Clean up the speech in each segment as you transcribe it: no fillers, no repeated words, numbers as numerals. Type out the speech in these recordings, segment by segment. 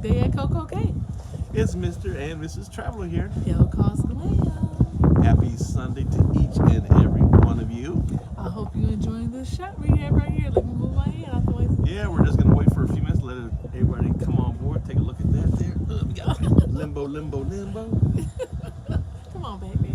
perfect day at Coco Cay. It's Mr. and Mrs. Traveler here. ElleKosGlam. Happy Sunday to each and every one of you. I hope you're enjoying this shot we have right here. Let me move my hand out the way. Yeah, we're just gonna wait for a few minutes, let everybody come on board, take a look at that there. Limbo, limbo, limbo. Come on, baby.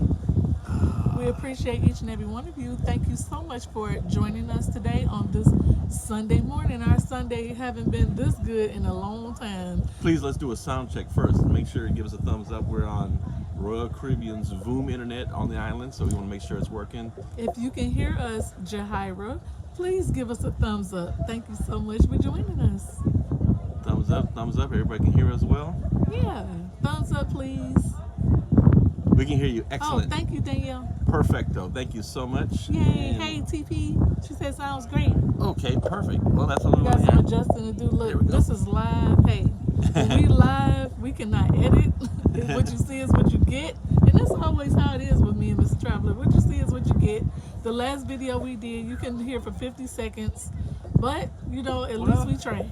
We appreciate each and every one of you. Thank you so much for joining us today on this Sunday morning. Our Sunday haven't been this good in a long time. Please, let's do a sound check first. Make sure you give us a thumbs up. We're on Royal Caribbean's Voom internet on the island, so we want to make sure it's working. If you can hear us, Jahira, please give us a thumbs up. Thank you so much for joining us. Thumbs up, thumbs up. Everybody can hear us well? Yeah, thumbs up, please. We can hear you. Excellent. Oh, thank you, Danielle. Perfecto. Thank you so much. Yay. And Hey, TP. She said sounds great. okay, perfect. Well, that's what we We want got to some hear. adjusting to do. There we Look, go. this is live. Hey, when we live, we cannot edit. What you see is what you get. And that's always how it is with me and Mr. Traveler. What you see is what you get. The last video we did, you can hear for 50 seconds. But, you know, at least we tried.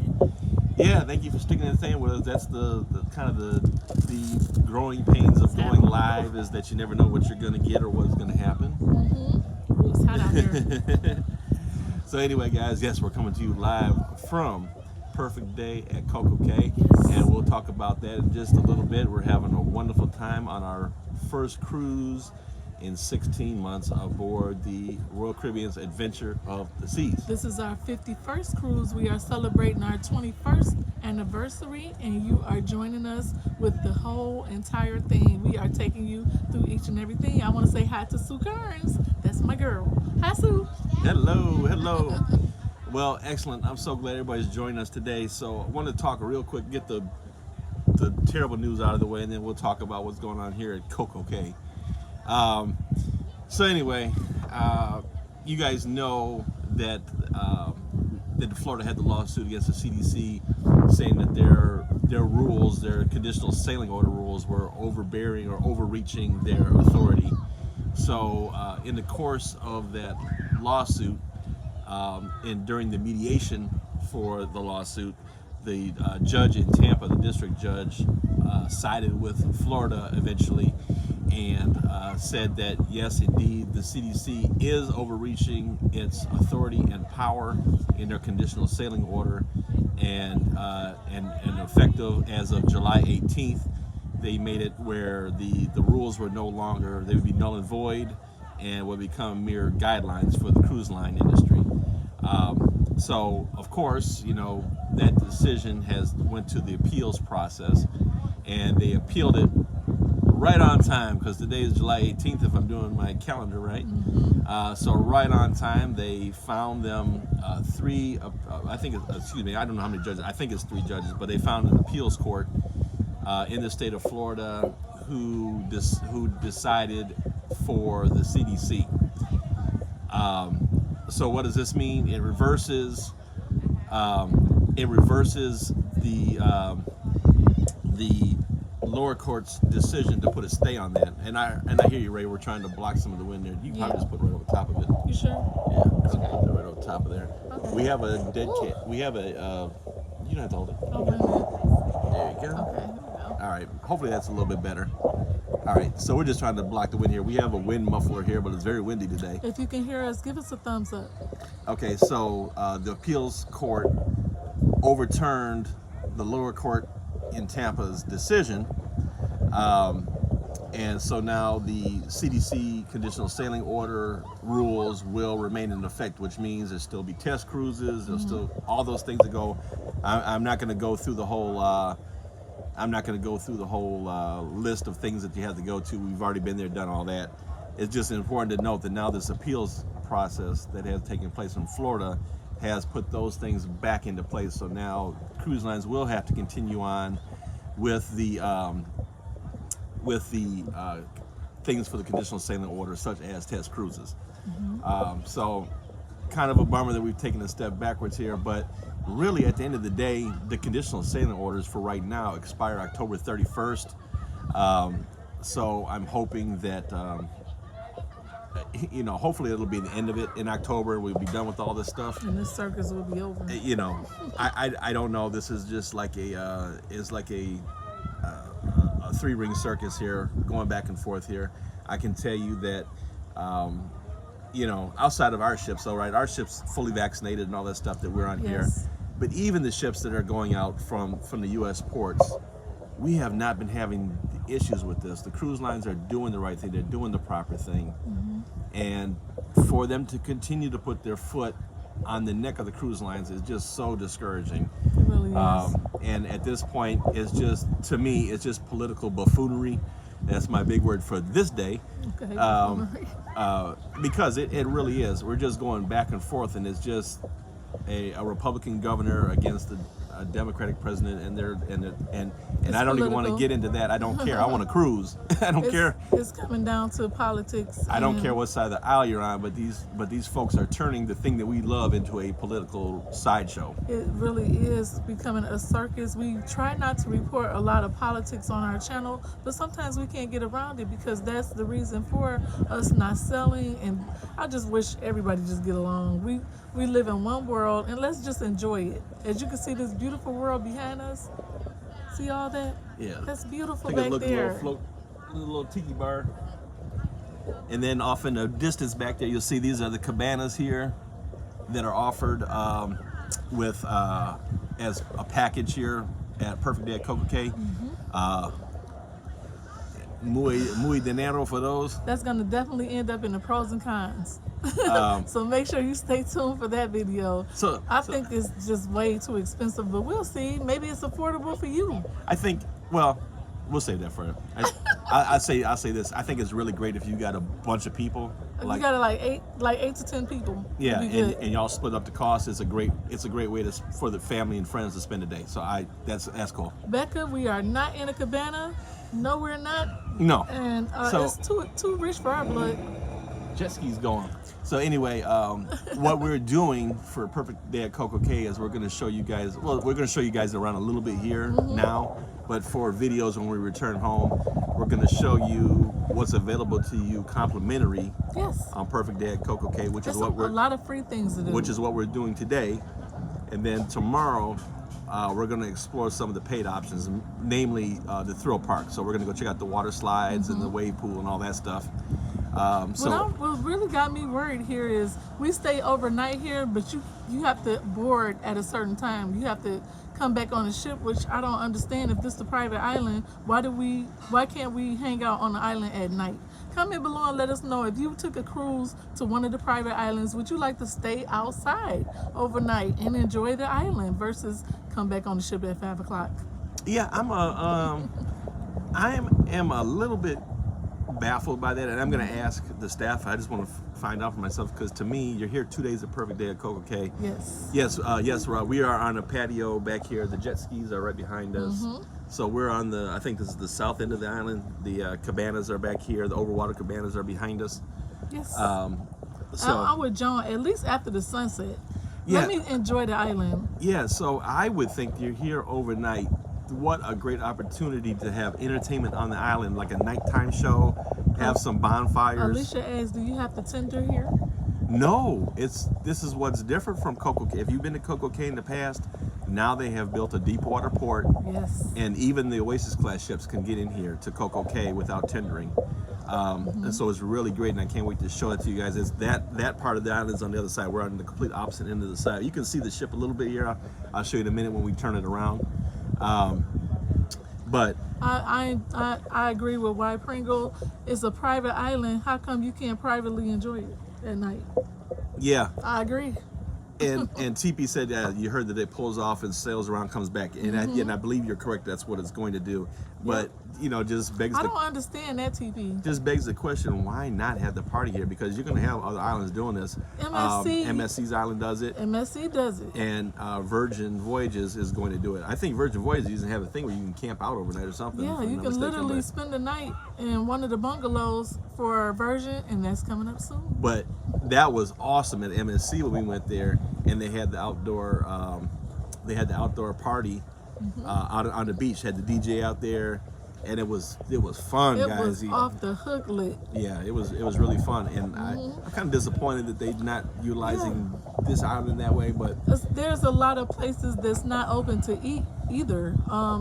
Yeah, thank you for sticking and staying with us. That's the kind of the growing pains of going live, is that you never know what you're going to get or what's going to happen. Ooh, it's hot out here. So anyway, guys, yes, we're coming to you live from Perfect Day at Coco Cay, Yes. and we'll talk about that in just a little bit. We're having a wonderful time on our first cruise in 16 months aboard the Royal Caribbean's Adventure of the Seas. This is our 51st cruise. We are celebrating our 21st anniversary, and you are joining us with the whole entire thing. We are taking you through each and everything. I want to say hi to Sue Kearns. That's my girl. Hi, Sue. Hello, hello. Well, excellent. I'm so glad everybody's joining us today. So I want to talk real quick, get the terrible news out of the way, and then we'll talk about what's going on here at Coco Cay. So anyway, you guys know that Florida had the lawsuit against the CDC, saying that their rules, their conditional sailing order rules, were overbearing or overreaching their authority. So in the course of that lawsuit, and during the mediation for the lawsuit, the judge in Tampa, the district judge, sided with Florida eventually, and said that yes, indeed, the CDC is overreaching its authority and power in their conditional sailing order, and effective as of July 18th, they made it where the rules were no longer, they would be null and void and would become mere guidelines for the cruise line industry. So of course, you know, that decision went to the appeals process, and they appealed it right on time, because today is July 18th, if I'm doing my calendar right. So right on time, they found them three, I think, excuse me, I don't know how many judges, I think it's 3 judges, but they found an appeals court in the state of Florida who decided for the CDC. So what does this mean? It reverses the lower court's decision to put a stay on that. And I hear you, Ray. We're trying to block some of the wind there. You can probably just put it right over top of it. You sure? Yeah, just put that right over top of there. Okay. We have a dead cat. We have a. You don't have to hold it. Oh, wait a minute. There you go. Okay, here we go. All right. Hopefully that's a little bit better. All right. So we're just trying to block the wind here. We have a wind muffler here, but it's very windy today. If you can hear us, give us a thumbs up. Okay. So the appeals court overturned the lower court in Tampa's decision, and so now the CDC conditional sailing order rules will remain in effect, which means there'll still be test cruises, there'll still all those things that go. I'm not going to go through the whole. I'm not going to go through the whole list of things that you have to go to. We've already been there, done all that. It's just important to note that now this appeals process that has taken place in Florida has put those things back into place. So now cruise lines will have to continue on with the things for the conditional sailing order, such as test cruises. So kind of a bummer that we've taken a step backwards here, but really at the end of the day, the conditional sailing orders for right now expire October 31st. So I'm hoping that you know, hopefully it'll be the end of it in October. We'll be done with all this stuff. And this circus will be over. You know, I don't know. This is just like a three-ring circus here, going back and forth here. I can tell you that, you know, outside of our ships, all right, our ships fully vaccinated and all that stuff that we're on here. But even the ships that are going out from the U.S. ports, we have not been having issues with this. The cruise lines are doing the right thing. They're doing the proper thing. And for them to continue to put their foot on the neck of the cruise lines is just so discouraging. It really is. And at this point, it's just, to me, it's just political buffoonery. That's my big word for this day. Okay. Because it really is. We're just going back and forth, and it's just a Republican governor against a Democratic president, and I don't even want to get into that. I don't care. I want to cruise. I don't care. It's coming down to politics. I don't care what side of the aisle you're on, but these folks are turning the thing that we love into a political sideshow. It really is becoming a circus. We try not to report a lot of politics on our channel, but sometimes we can't get around it because that's the reason for us not selling. And I just wish everybody just get along. We live in one world, and let's just enjoy it. As you can see, this beautiful world behind us. See all that? Yeah. That's beautiful. Take back a look, there. a little tiki bar. And then off in the distance back there, you'll see these are the cabanas here that are offered with as a package here at Perfect Day at Coco Cay. Muy dinero for those. That's going to definitely end up in the pros and cons. So make sure you stay tuned for that video. I think it's just way too expensive, but we'll see. Maybe it's affordable for you. I think, well, we'll save that for it. I'll say this. I think it's really great if you got a bunch of people. You got like eight to 10 people. Yeah, and y'all split up the cost. It's a great way for the family and friends to spend a day. So that's cool. Becca, we are not in a cabana. No, we're not. No. And it's too rich for our blood. Jet ski's going. So anyway, what we're doing for Perfect Day at Coco Cay is we're going to show you guys. Well, we're going to show you guys around a little bit here now. But for videos when we return home, we're going to show you what's available to you complimentary on Perfect Day at Coco Cay, which is what we're a lot of free things to do. Which is what we're doing today. And then tomorrow, we're going to explore some of the paid options, namely the thrill park. So we're going to go check out the water slides and the wave pool and all that stuff. What really got me worried here is we stay overnight here, but you have to board at a certain time. You have to come back on the ship, which I don't understand. If this is a private island, why can't we hang out on the island at night? Comment below and let us know if you took a cruise to one of the private islands, would you like to stay outside overnight and enjoy the island versus come back on the ship at 5 o'clock? Yeah, I am a little bit baffled by that, and I'm going to ask the staff. I just want to find out for myself, because to me, you're here 2 days of Perfect Day at Coco Cay. Yes, Rob. We are on a patio back here. The jet skis are right behind us. So we're on I think this is the south end of the island. The cabanas are back here. The overwater cabanas are behind us. Yes. So I'm with John, at least after the sunset. Let me enjoy the island. Yeah, so I would think you're here overnight. What a great opportunity to have entertainment on the island, like a nighttime show, have some bonfires. Alicia asked, do you have the tender here? No, this is what's different from Coco Cay. If you've been to Coco Cay in the past, now they have built a deep water port. Yes. And even the Oasis class ships can get in here to Coco Cay without tendering. And so it's really great, and I can't wait to show it to you guys. It's that part of the island is on the other side. We're on the complete opposite end of the side. You can see the ship a little bit here. I'll show you in a minute when we turn it around. But I agree with Y Pringle. It's a private island. How come you can't privately enjoy it at night? Yeah, I agree. And TP said you heard that it pulls off and sails around, comes back, and I believe you're correct. That's what it's going to do. But just begs. I don't understand that, TP. Just begs the question: why not have the party here? Because you're going to have other islands doing this. MSC's island does it. MSC does it. And Virgin Voyages is going to do it. I think Virgin Voyages even have a thing where you can camp out overnight or something. Yeah, you can literally spend the night in one of the bungalows for Virgin, and that's coming up soon. But that was awesome at MSC when we went there, and they had the outdoor party out on the beach. Had the DJ out there, and it was fun, It guys. was off the hook lit. Yeah, it was really fun, and I'm kind of disappointed that they're not utilizing this island that way. But There's a lot of places that's not open to eat either.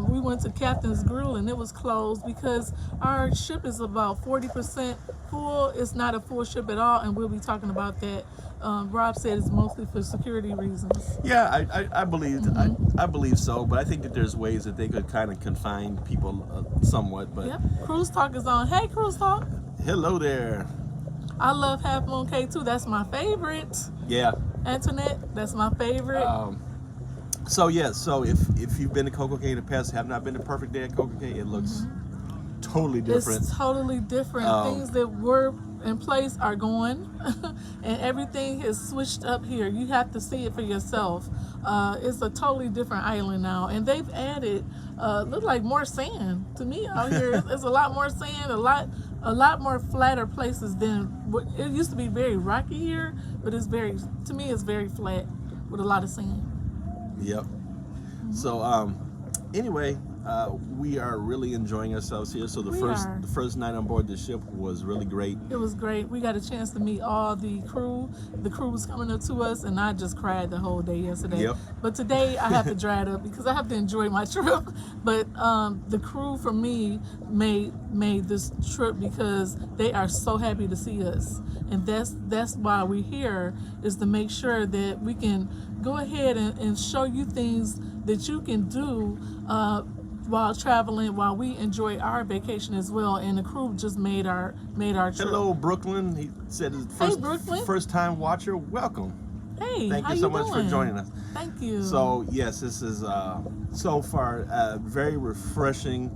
We went to Captain's Grill and it was closed because our ship is about 40% full. It's not a full ship at all, and we'll be talking about that. Rob said it's mostly for security reasons. yeah, I believe I believe so. But I think that there's ways that they could kind of confine people somewhat. But Yep. Cruise Talk is on. Hey, Cruise Talk. hello there. I love Half Moon Cay too. That's my favorite. Yeah. Antoinette, that's my favorite. So if you've been to Coco Cay in the past, have not been to Perfect Day at Coco Cay, it looks totally different. It's totally different. Things that were in place are gone, and everything is switched up here. You have to see it for yourself. It's a totally different island now, and they've added look like more sand to me out here. It's a lot more sand, a lot more flatter places than what it used to be. Very rocky here, but it's very, to me, it's very flat with a lot of sand. Yep. So anyway, we are really enjoying ourselves here. So the first night on board the ship was really great. It was great. We got a chance to meet all the crew. The crew was coming up to us, and I just cried the whole day yesterday. Yep. But today I have to dry it up because I have to enjoy my trip. But the crew for me made this trip because they are so happy to see us, and that's why we're here, is to make sure that we can go ahead and show you things that you can do while traveling, while we enjoy our vacation as well. And the crew just made our trip. Hello, Brooklyn. He said his first time watcher. Welcome. Hey, thank how you so you much doing? for joining us. Thank you. So yes, this is so far very refreshing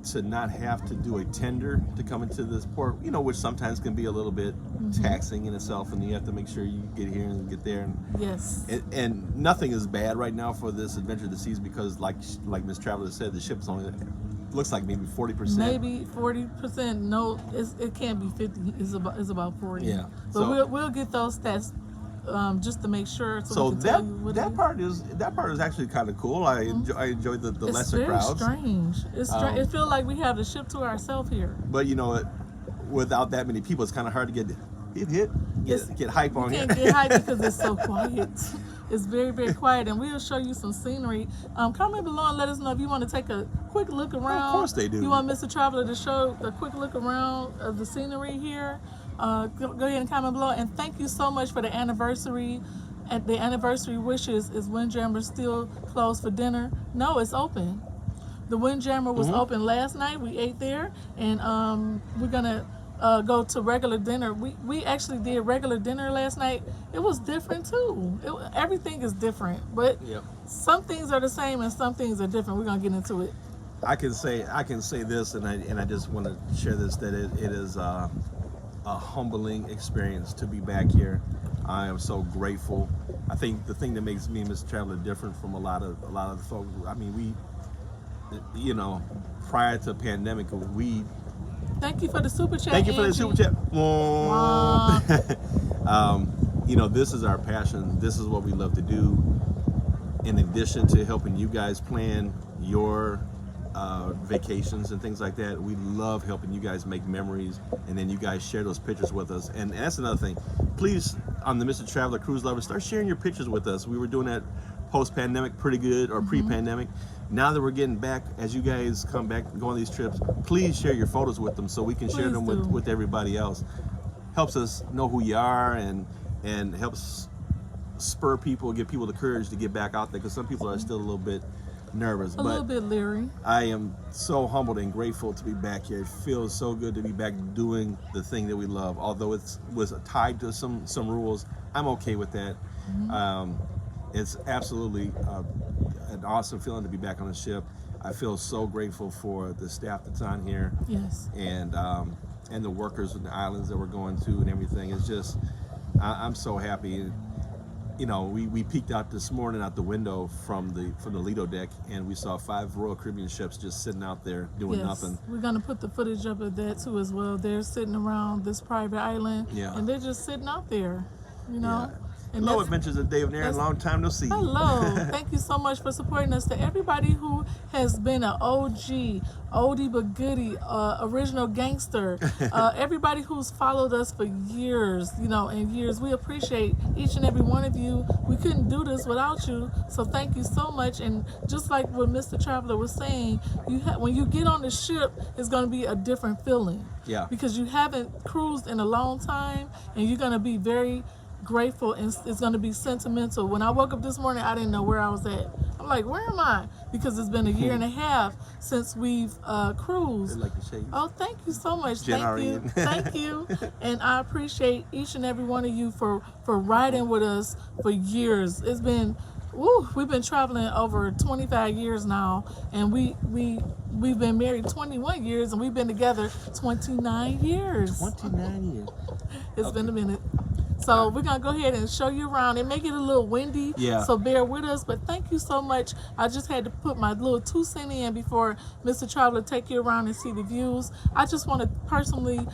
to not have to do a tender to come into this port, which sometimes can be a little bit taxing in itself, and you have to make sure you get here and get there. And, yes. And nothing is bad right now for this adventure of the seas because, like Miss Traveler said, the ship's only looks like maybe 40%. Maybe 40%. No, it can't be 50. It's about 40. Yeah. But So we'll get those stats just to make sure. So we can tell you what that part is actually kind of cool. I enjoy the lesser crowds. It's very strange. It feels like we have the ship to ourselves here. But without that many people, it's kind of hard to get hype on You here. can't get hype because it's so quiet. It's very, very quiet, and we'll show you some scenery. Comment below and let us know if you want to take a quick look around. Of course they do. You want Mr. Traveler to show a quick look around of the scenery here? Go ahead and comment below. And thank you so much for the anniversary. And the anniversary wishes. Is Windjammer still closed for dinner? No, it's open. The Windjammer was open last night. We ate there, and we're gonna go to regular dinner. We actually did regular dinner last night. It was different too. Everything is different, but some things are the same and some things are different. We're gonna get into it. I can say this, and I just want to share this, that it is a humbling experience to be back here. I am so grateful. I think the thing that makes me and Mr. Traveler different from a lot of the folks. I mean, prior to the pandemic, Thank you for the super chat. Thank you for the Angie. super chat. Wow. This is our passion. This is what we love to do. In addition to helping you guys plan your vacations and things like that, we love helping you guys make memories, and then you guys share those pictures with us. And that's another thing. Please, on the Mr. Traveler Cruise Lover, start sharing your pictures with us. We were doing that post-pandemic pretty good, or pre-pandemic. Now that we're getting back, as you guys come back and go on these trips, please share your photos with them so we can share them with everybody else. Helps us know who you are, and helps spur people, give people the courage to get back out there, because some people are still a little bit nervous. A little bit leery. I am so humbled and grateful to be back here. It feels so good to be back doing the thing that we love. Although it was tied to some rules, I'm okay with that. It's absolutely an awesome feeling to be back on the ship. I feel so grateful for the staff that's on here. Yes. And the workers in the islands that we're going to and everything. It's just, I'm so happy. We peeked out this morning out the window from the Lido deck, and we saw 5 Royal Caribbean ships just sitting out there doing nothing. We're gonna put the footage up of that too as well. They're sitting around this private island, Yeah. and they're just sitting out there, Yeah. And Hello, that's- Adventures of Dave and Aaron. Long time no see. Hello. Thank you so much for supporting us. To everybody who has been an OG, oldie but goodie, original gangster, everybody who's followed us for years, and years, we appreciate each and every one of you. We couldn't do this without you, so thank you so much. And just like what Mr. Traveler was saying, when you get on the ship, it's going to be a different feeling. Yeah. Because you haven't cruised in a long time, and you're going to be very grateful, and it's going to be sentimental. When I woke up this morning, I didn't know where I was at. I'm like, where am I? Because it's been a year and a half since we've cruised. Like the shades. Oh, thank you so much. Jen Thank you. Arian. Thank you. And I appreciate each and every one of you for riding with us for years. It's been, we've been traveling over 25 years now, and we've been married 21 years, and we've been together 29 years. 29 years. It's been a minute. So we're going to go ahead and show you around. It may get a little windy, so bear with us. But thank you so much. I just had to put my little 2 cents in before Mr. Traveler take you around and see the views. I just want to personally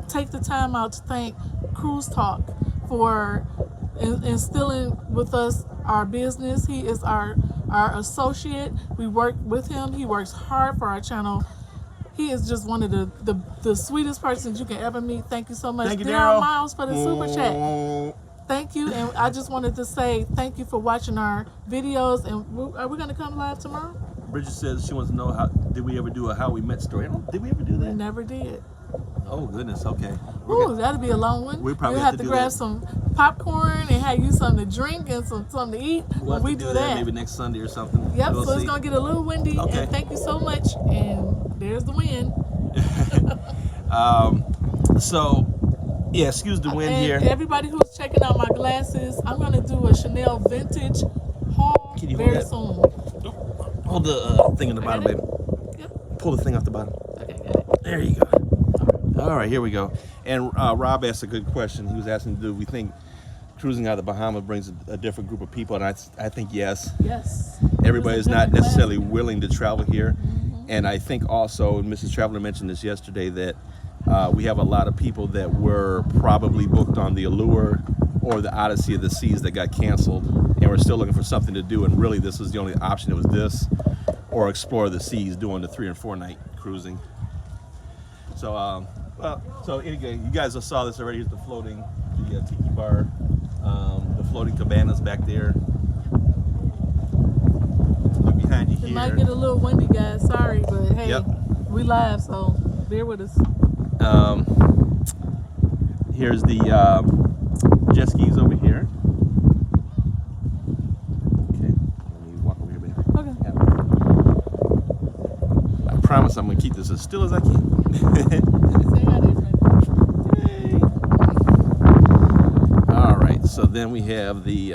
take the time out to thank Cruise Talk for instilling with us our business. He is our associate. We work with him. He works hard for our channel. He is just one of the sweetest persons you can ever meet. Thank you so much. Thank you, Daryl Daryl. Miles for the super chat. Thank you. And I just wanted to say thank you for watching our videos. And are we going to come live tomorrow? Bridget says she wants to know did we ever do a how we met story? Did we ever do We that? never did. Oh goodness. Okay. Ooh, that'll be a long one. We probably We'll have have to to do grab that. some popcorn and have you something to drink and something to eat We'll have when we to do that. maybe next Sunday or something. Yep, We'll so it's see. going to get a little windy. Okay. And thank you so much. And there's the wind. So, yeah, excuse the wind And here. everybody who's checking out my glasses, I'm going to do a Chanel vintage haul Can you hold very that? soon. Hold the thing in the I bottom, got it? baby. Yep. Pull the thing off the bottom. Okay, got it. There you go. All right, here we go. And Rob asked a good question. He was asking, do we think cruising out of the Bahamas brings a different group of people? And I think yes. Yes. Everybody's not different necessarily class. willing to travel here. And I think also, and Mrs. Traveler mentioned this yesterday, that we have a lot of people that were probably booked on the Allure or the Odyssey of the Seas that got canceled, and we're still looking for something to do. And really, this was the only option. It was this or explore the seas, doing the 3 and 4 night cruising. So, so anyway, you guys saw this already. Here's the floating, the tiki bar, the floating cabanas back there. Look behind you It here. might get a little windy, guys. Sorry, but hey, Yep. we live, so bear with us. Here's the jet skis over here. Okay, let me walk over here, baby. Okay. I promise I'm gonna keep this as still as I can. Say hi, dear friend. All right, so then we have the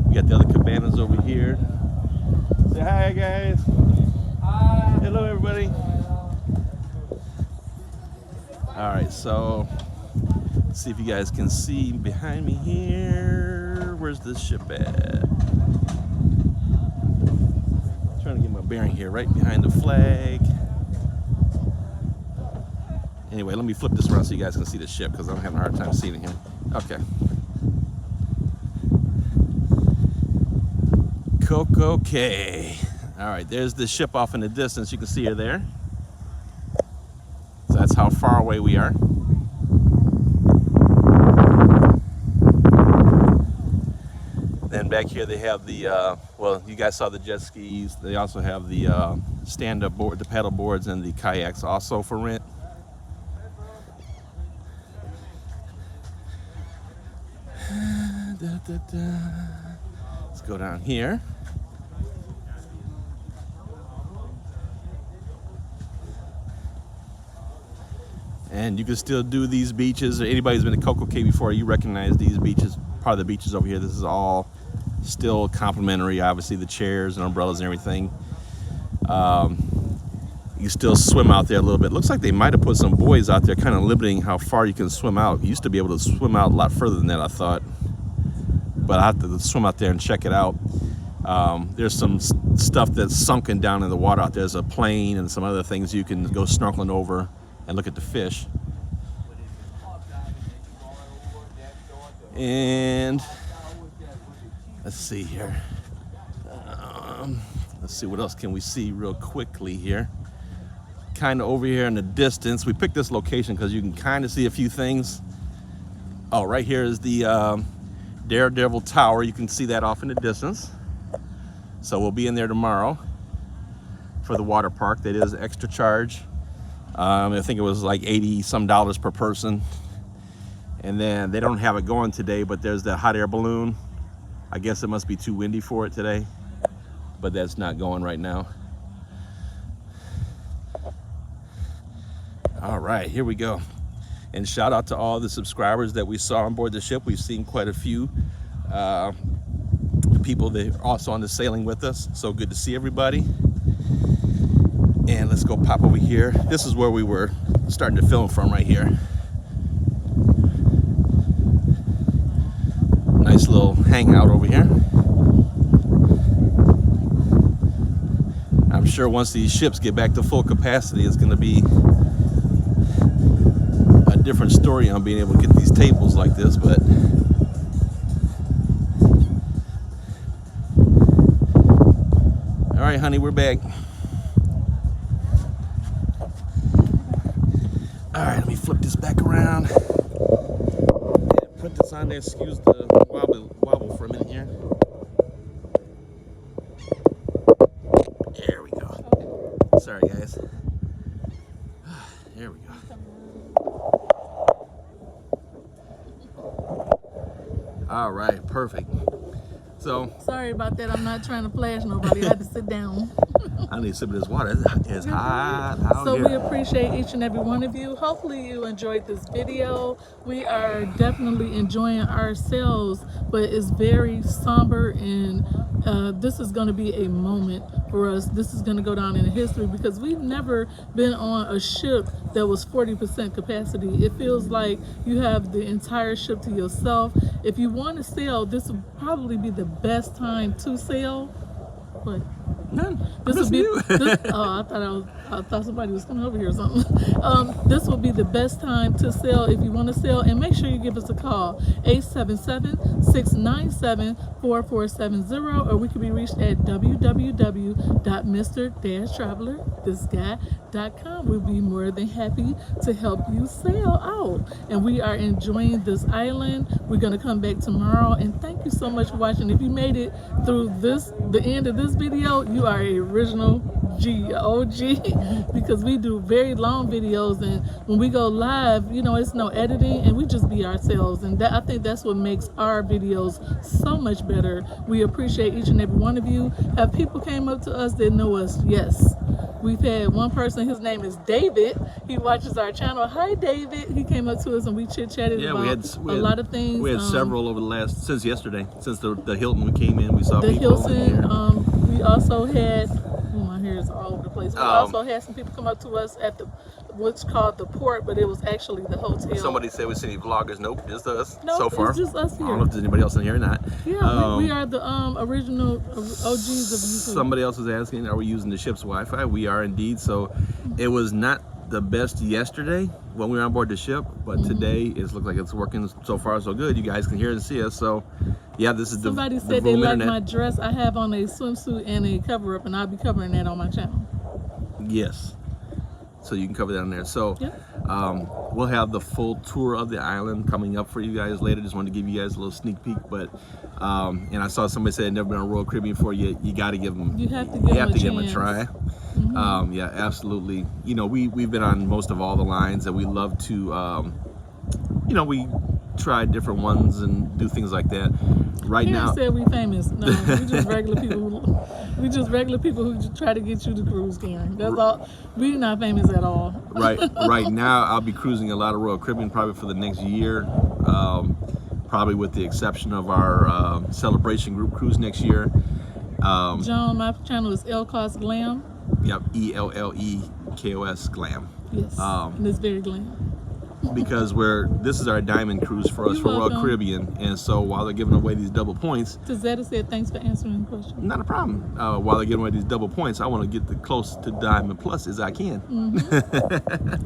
we got the other cabanas over here. Say hi, guys. Hi. Hello, everybody. All right, so let's see if you guys can see behind me here. Where's this ship at? Trying to get my bearing here, right behind the flag. Anyway, let me flip this around so you guys can see the ship, because I'm having a hard time seeing it here. Okay. Coco Cay. All right, there's the ship off in the distance. You can see her there. So that's how far away we are. Then back here they have the, well, you guys saw the jet skis. They also have the stand-up board, the paddle boards, and the kayaks also for rent. Let's go down here. And you can still do these beaches. Anybody's been to Coco Cay before, you recognize these beaches, part of the beaches over here. This is all still complimentary, obviously, the chairs and umbrellas and everything. You still swim out there a little bit. Looks like they might have put some buoys out there, kind of limiting how far you can swim out. You used to be able to swim out a lot further than that, I thought. But I have to swim out there and check it out. There's some stuff that's sunken down in the water out there. There's a plane and some other things you can go snorkeling over and look at the fish. And let's see here. Let's see what else can we see real quickly here. Kind of over here in the distance. We picked this location because you can kind of see a few things. Oh, right here is the Daredevil Tower. You can see that off in the distance. So we'll be in there tomorrow for the water park. That is extra charge. I think it was like $80 some per person. And then they don't have it going today, but there's that hot air balloon. I guess it must be too windy for it today, but that's not going right now. All right, here we go. And shout out to all the subscribers that we saw on board the ship. We've seen quite a few people that are also on the sailing with us. So good to see everybody. And let's go pop over here. This is where we were starting to film from, right here. Nice little hangout over here. I'm sure once these ships get back to full capacity, it's going to be a different story on being able to get these tables like this, but all right, honey, we're back. All right, let me flip this back around and put this on there. Excuse the wobble for a minute here. There we go. Sorry, guys. There we go. All right, perfect. So sorry about that. I'm not trying to flash nobody. I had to sit down. I need to sip of this water. It's hot out So here. we appreciate each and every one of you. Hopefully you enjoyed this video. We are definitely enjoying ourselves, but it's very somber, and this is going to be a moment for us. This is going to go down in history because we've never been on a ship that was 40% capacity. It feels like you have the entire ship to yourself. If you want to sail, this would probably be the best time to sail. What? None. This would be. I thought somebody was coming over here or something. This will be the best time to sail if you want to sail, and make sure you give us a call 877-697-4470, or we can be reached at www.mr-traveler.com. We'll be more than happy to help you sail out, and we are enjoying this island. We're gonna come back tomorrow, and thank you so much for watching. If you made it through the end of this video, you are a original OG, because we do very long videos, and when we go live, you know, it's no editing, and we just be ourselves, and I think that's what makes our videos so much better. We appreciate each and every one of you. Have people came up to us that know us? Yes. We've had one person, his name is David. He watches our channel. Hi, David. He came up to us and we chit-chatted about a lot of things. We had several over since yesterday. Since the Hilton we came in, we saw the people Hilton. We also had, my hair is all over the place. We also had some people come up to us at what's called the port, but it was actually the hotel. Somebody said we see any vloggers. Nope, just us so far. It's just us here. I don't know if there's anybody else in here or not. Yeah, we are the original OGs of YouTube. Somebody else was asking, are we using the ship's Wi-Fi? We are indeed. So it was not the best yesterday when we were on board the ship, but today it looks like it's working so far so good. You guys can hear and see us. So yeah, this is somebody said they like my dress. I have on a swimsuit and a cover up, and I'll be covering that on my channel. Yes, so you can cover that on there. So we'll have the full tour of the island coming up for you guys later. Just wanted to give you guys a little sneak peek, but and I saw somebody say they'd never been on Royal Caribbean before. You got to give them. You have to give them a try. Yeah, absolutely. You know, we've been on most of all the lines, and we love to, you know, we try different ones and do things like that. Right now, said we famous. No, we just regular people. We just regular people who just try to get you to cruise, Karen. That's all. We're not famous at all. Right now, I'll be cruising a lot of Royal Caribbean probably for the next year. Probably with the exception of our celebration group cruise next year. John, my channel is ElleKosGlam. Yep, ELLEKOS Glam. Yes, and it's very glam. because this is our diamond cruise for us You're for Royal welcome. Caribbean, and so while they're giving away these double points, Tazetta said thanks for answering the question. not a problem. While they're giving away these double points, I want to get as close to Diamond Plus as I can.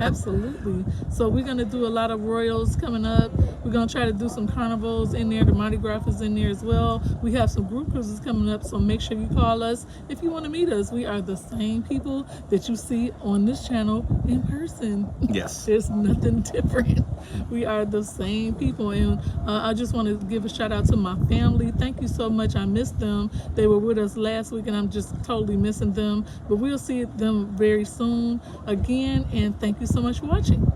Absolutely. So we're gonna do a lot of royals coming up. We're gonna try to do some carnivals in there. The Mardi Gras is in there as well. We have some group cruises coming up, so make sure you call us if you want to meet us. We are the same people that you see on this channel in person. Yes. There's nothing different. We are the same people, and I just want to give a shout out to my family. Thank you so much. I missed them. They were with us last week, and I'm just totally missing them. But we'll see them very soon again, and thank you so much for watching.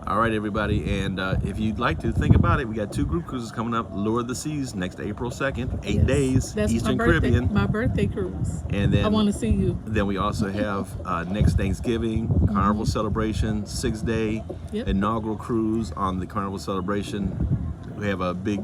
All right, everybody, and if you'd like to think about it, we got 2 group cruises coming up. Lure of the Seas next April 2nd, 8 days, That's Eastern my birthday, Caribbean. my birthday cruise. And then I want to see you. Then we also have next Thanksgiving, Carnival Celebration, 6-day Yep. inaugural cruise on the Carnival Celebration. We have a big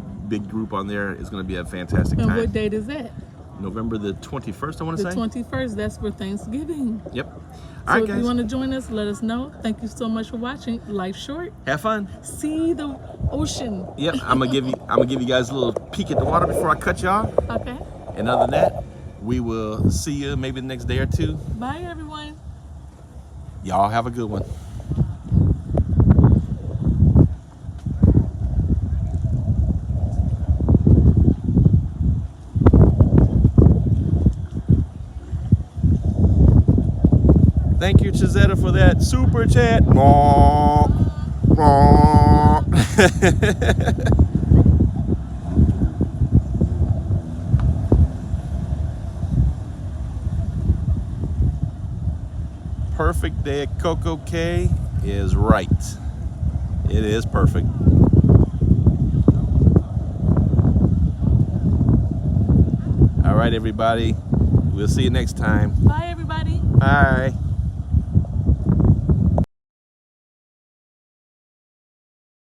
group on there. It's going to be a fantastic And time. what date is that? November the 21st, I want to The say. 21st. That's for Thanksgiving. Yep. So All right, if you guys. want to join us, let us know. Thank you so much for watching. Life's short. Have fun. See the ocean. Yep. I'm gonna give you guys a little peek at the water before I cut y'all. Okay. And other than that, we will see you maybe the next day or 2. Bye, everyone. Y'all have a good one. Thank you, Chizetta, for that super chat. Perfect day at Coco Cay is right. It is perfect. All right, everybody. We'll see you next time. Bye, everybody. Bye.